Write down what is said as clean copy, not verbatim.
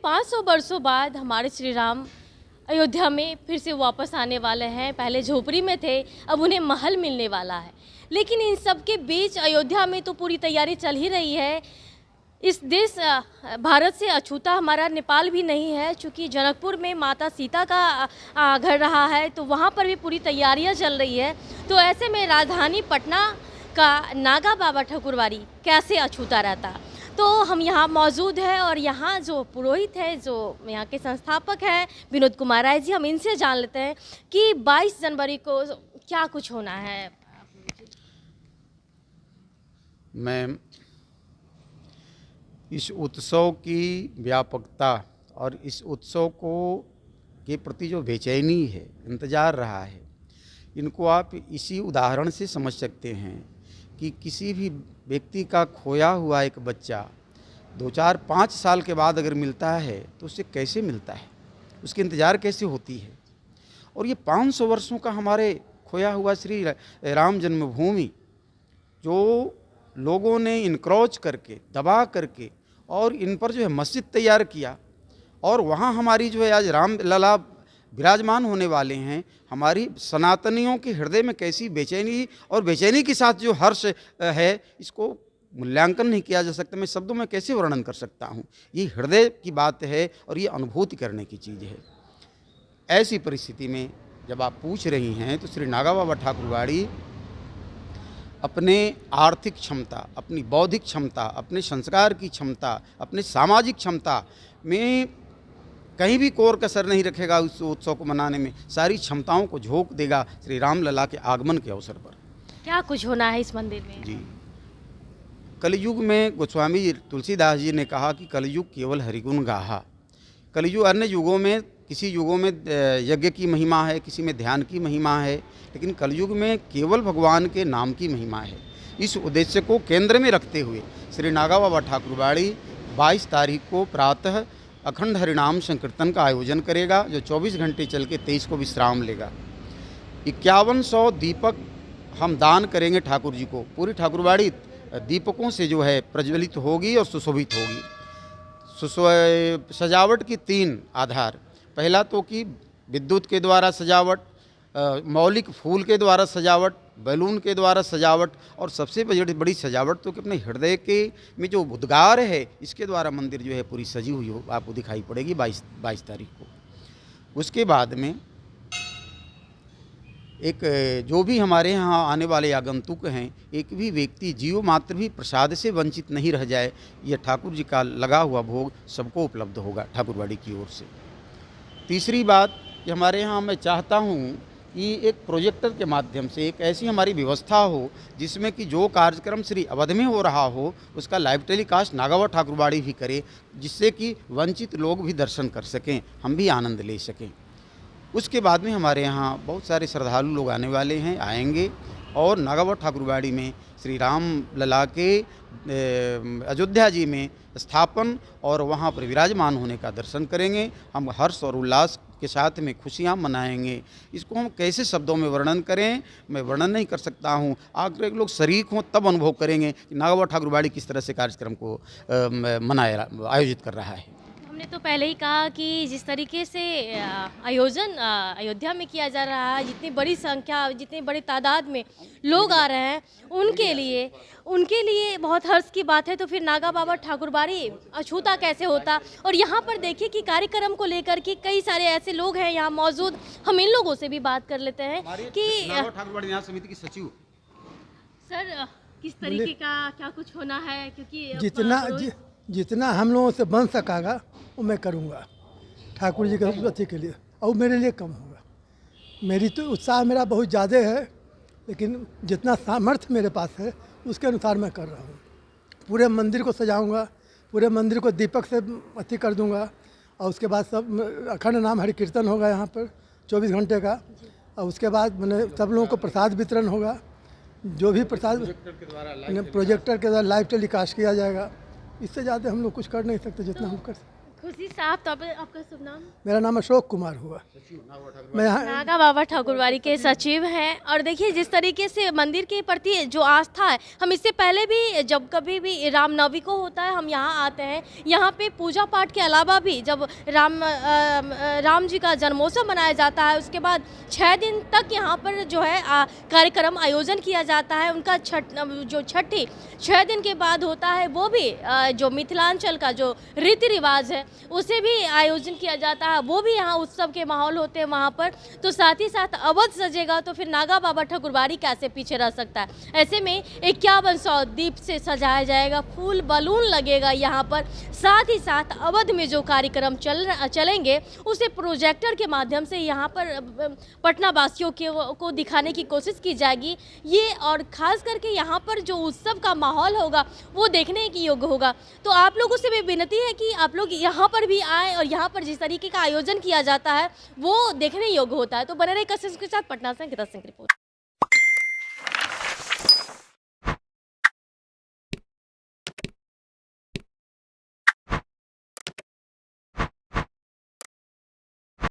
500 वर्षों बाद हमारे श्री राम अयोध्या में फिर से वापस आने वाले हैं। पहले झोपड़ी में थे, अब उन्हें महल मिलने वाला है। लेकिन इन सब के बीच अयोध्या में तो पूरी तैयारी चल ही रही है। इस देश भारत से अछूता हमारा नेपाल भी नहीं है, चूँकि जनकपुर में माता सीता का घर रहा है, तो वहाँ पर भी पूरी तैयारियाँ चल रही है। तो ऐसे में राजधानी पटना का नागा बाबा ठाकुरबाड़ी कैसे अछूता रहता। तो हम यहाँ मौजूद हैं और यहाँ जो पुरोहित है, जो यहाँ के संस्थापक हैं विनोद कुमार राय जी, हम इनसे जान लेते हैं कि 22 जनवरी को क्या कुछ होना है। मैं इस उत्सव की व्यापकता और इस उत्सव के प्रति जो बेचैनी है, इंतज़ार रहा है, इनको आप इसी उदाहरण से समझ सकते हैं कि किसी भी व्यक्ति का खोया हुआ एक बच्चा 2, 4, 5 साल के बाद अगर मिलता है तो उससे कैसे मिलता है, उसके इंतज़ार कैसे होती है। और ये 500 वर्षों का हमारे खोया हुआ श्री राम जन्मभूमि जो लोगों ने इनक्रोच करके, दबा करके और इन पर जो है मस्जिद तैयार किया, और वहाँ हमारी जो है आज राम लला विराजमान होने वाले हैं। हमारी सनातनियों के हृदय में कैसी बेचैनी और बेचैनी के साथ जो हर्ष है, इसको मूल्यांकन नहीं किया जा सकता। मैं शब्दों में कैसे वर्णन कर सकता हूँ। ये हृदय की बात है और ये अनुभूति करने की चीज़ है। ऐसी परिस्थिति में जब आप पूछ रही हैं तो श्री नागा बाबा ठाकुरबाड़ी अपने आर्थिक क्षमता, अपनी बौद्धिक क्षमता, अपने संस्कार की क्षमता, अपने सामाजिक क्षमता में कहीं भी कोर कसर नहीं रखेगा। उस उत्सव को मनाने में सारी क्षमताओं को झोंक देगा श्री राम लला के आगमन के अवसर पर। क्या कुछ होना है इस मंदिर में? जी, कलयुग में गोस्वामी तुलसीदास जी ने कहा कि कलयुग केवल हरिगुण गाहा। कलयुग, अन्य युगों में किसी युगों में यज्ञ की महिमा है, किसी में ध्यान की महिमा है, लेकिन कलयुग में केवल भगवान के नाम की महिमा है। इस उद्देश्य को केंद्र में रखते हुए श्री नागा बाबा ठाकुरबाड़ी 22 तारीख को प्रातः अखंड हरिनाम संकीर्तन का आयोजन करेगा, जो 24 घंटे चल के 23 को विश्राम लेगा। 5100 दीपक हम दान करेंगे ठाकुर जी को। पूरी ठाकुरबाड़ी दीपकों से जो है प्रज्वलित होगी और सुशोभित होगी। सजावट की 3 आधार, पहला तो कि विद्युत के द्वारा सजावट, मौलिक फूल के द्वारा सजावट, बैलून के द्वारा सजावट, और सबसे बड़ी सजावट तो कि अपने हृदय के में जो उद्गार है, इसके द्वारा मंदिर जो है पूरी सजी हुई हो आपको दिखाई पड़ेगी 22 तारीख को। उसके बाद में एक जो भी हमारे यहाँ आने वाले आगंतुक हैं, एक भी व्यक्ति जीव मात्र भी प्रसाद से वंचित नहीं रह जाए। यह ठाकुर जी का लगा हुआ भोग सबको उपलब्ध होगा ठाकुरबाड़ी की ओर से। तीसरी बात कि हमारे यहाँ मैं चाहता हूँ कि एक प्रोजेक्टर के माध्यम से एक ऐसी हमारी व्यवस्था हो जिसमें कि जो कार्यक्रम श्री अवध में हो रहा हो उसका लाइव टेलीकास्ट नागा बाबा ठाकुरबाड़ी भी करे, जिससे कि वंचित लोग भी दर्शन कर सकें, हम भी आनंद ले सकें। उसके बाद में हमारे यहाँ बहुत सारे श्रद्धालु लोग आने वाले हैं, आएंगे और नागा बाबा ठाकुरबाड़ी में श्री राम लला के अयोध्या जी में स्थापन और वहाँ पर विराजमान होने का दर्शन करेंगे। हम हर्ष और उल्लास के साथ में खुशियाँ मनाएंगे। इसको हम कैसे शब्दों में वर्णन करें, मैं वर्णन नहीं कर सकता हूँ। आगे लोग शरीक हों तब अनुभव करेंगे कि नागा बाबा ठाकुरबाड़ी किस तरह से कार्यक्रम को आयोजित कर रहा है। हमने तो पहले ही कहा कि जिस तरीके से आयोजन अयोध्या में किया जा रहा है, जितनी बड़ी संख्या, जितनी बड़ी तादाद में लोग आ रहे हैं, उनके लिए बहुत हर्ष की बात है। तो फिर नागा बाबा ठाकुरबाड़ी अछूता कैसे होता। और यहाँ पर देखिए कि कार्यक्रम को लेकर के कई सारे ऐसे लोग हैं यहाँ मौजूद। हम इन लोगों से भी बात कर लेते हैं कि नागा ठाकुरबाड़ी न्यास समिति की सचिव सर, किस तरीके का क्या कुछ होना है, क्योंकि जितना हम लोगों से बन सकागा वो मैं करूँगा ठाकुर जी के अति के लिए, और मेरे लिए कम होगा। मेरी तो उत्साह मेरा बहुत ज़्यादा है, लेकिन जितना सामर्थ्य मेरे पास है उसके अनुसार मैं कर रहा हूँ। पूरे मंदिर को सजाऊंगा, पूरे मंदिर को दीपक से अति कर दूंगा, और उसके बाद सब अखंड नाम हरि कीर्तन होगा यहाँ पर 24 घंटे का। और उसके बाद मैंने सब लोगों को प्रसाद वितरण होगा। जो भी प्रसाद प्रोजेक्टर के द्वारा लाइव टेलीकास्ट किया जाएगा। इससे ज़्यादा हम लोग कुछ कर नहीं सकते जितना हम कर सकते। खुशी साहब, तो आपका शुभ नाम? मेरा नाम अशोक कुमार हुआ। मैं यहाँ नागा बाबा ठाकुरवाड़ी के सचिव हैं। और देखिए जिस तरीके से मंदिर के प्रति जो आस्था है, हम इससे पहले भी जब कभी भी रामनवमी को होता है हम यहाँ आते हैं। यहाँ पे पूजा पाठ के अलावा भी जब राम जी का जन्मोत्सव मनाया जाता है, उसके बाद 6 दिन तक यहाँ पर जो है कार्यक्रम आयोजन किया जाता है। उनका छठी 6 दिन के बाद होता है, वो भी जो मिथिलांचल का जो रीति रिवाज है उसे भी आयोजन किया जाता है, वो भी यहाँ उत्सव के माहौल होते हैं वहाँ पर। तो साथ ही साथ अवध सजेगा तो फिर नागा बाबा ठाकुरवाड़ी कैसे पीछे रह सकता है। ऐसे में 5100 दीप से सजाया जाएगा, फूल बलून लगेगा यहाँ पर। साथ ही साथ अवध में जो कार्यक्रम चलेंगे उसे प्रोजेक्टर के माध्यम से यहाँ पर पटना वासियों को दिखाने की कोशिश की जाएगी। ये और ख़ास करके यहाँ पर जो उत्सव का माहौल होगा वो देखने की योग्य होगा। तो आप लोगों से भी विनती है कि आप लोग यहाँ पर भी आए और यहाँ पर जिस तरीके का आयोजन किया जाता है वो देखने योग्य होता है। तो बने रहे कशिश के साथ, पटना से अंकिता सिंह की रिपोर्ट।